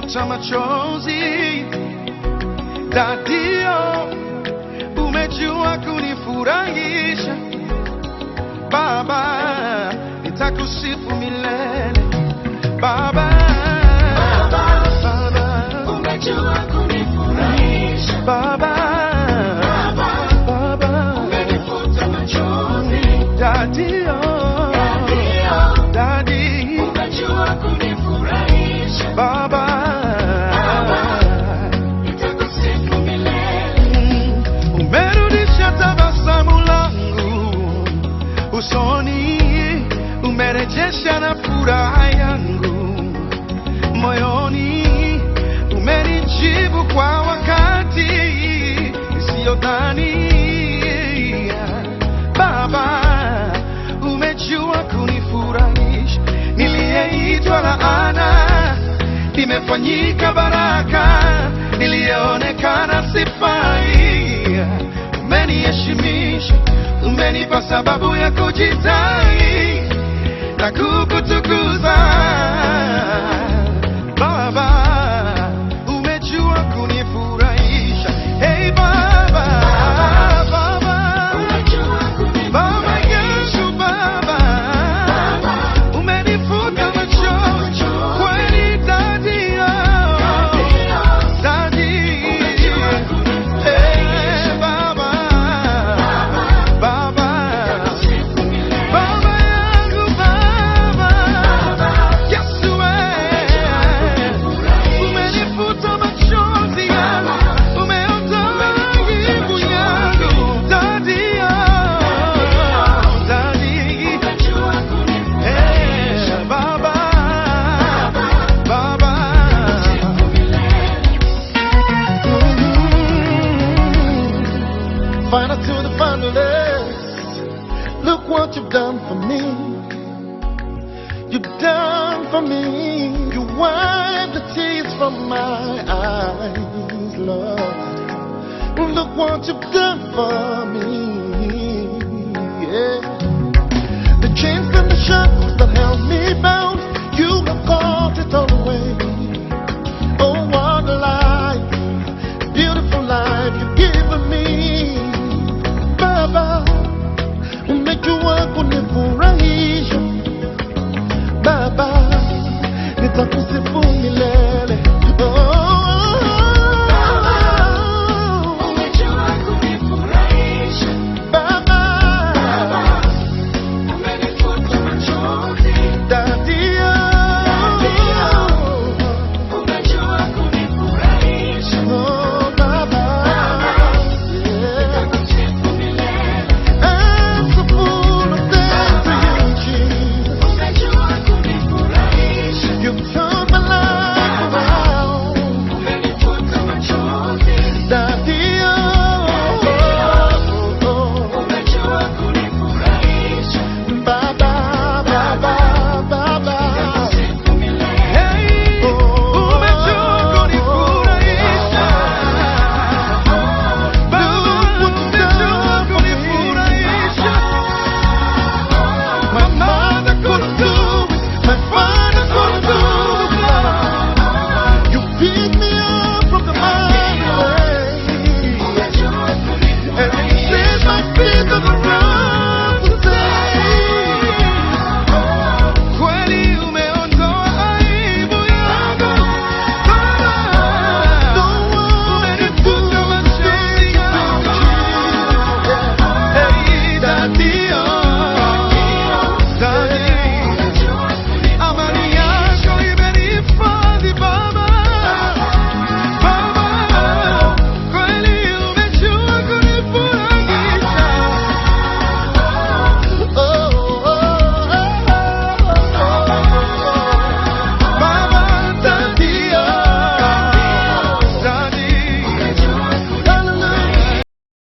umenifuta machozi. Dadio, umejua kunifurahisha. Baba, nitakusifu milele. Baba, umejua kunifurahisha. Baba, umenifuta machozi. Dadio, Daddy, umejua kunifurahisha. Baba, nitakusifu milele. umerudisha tabasamu langu usoni, umerejesha na furaha yangu moyoni, umenijibu kwa wakati isiyodhania. Baba, umejua kunifurahisha. Niliyeitwa laana nimefanyika baraka, niliyeonekana sifai umeniheshimisha, umenipa sababu ya kujitai na kukutukuza. Baba, umejua kunifurahisha. Hey Baba, umejua Baba kunifurahisha. Yesu, Baba, umenifuta machozi kweli. Daddy, Daddy, umejua kunifurahisha. hey Baba, Baba, nitakusifu milele. Baba yangu, Baba, Yesu, umenifuta machozi yangu, umeondoa aibu yangu. Daddy, Daddy, umejua kunifurahisha. hey Baba, Baba. nitakusifu milele. Final to the finalists. Look what you've done for me. You've done for me. You wiped the tears from my eyes, Lord. Look what you've done for me. Yeah. The chains and the shackles that held me bound, you have caught it all away. Oh, what a life, beautiful life you've given me. Baba, umejua kunifurahisha. Baba, nitakusifu milele. umejua kunifurahisha. Baba, umenifuta machozi. Daddy, umejua kunifurahisha. oh Baba, yeah. nitakusifu milele. I'm so full of thanks to you, Jesus. umejua kunifurahisha. You've turned my life around, umenifuta machozi. Daddy, umejua kunifurahisha. Baba, Baba, Baba. nitakusifu milele. Hey, umejua kunifurahisha. Baba, umejua kunifurahisha. My mother couldn't do it, my father couldn't do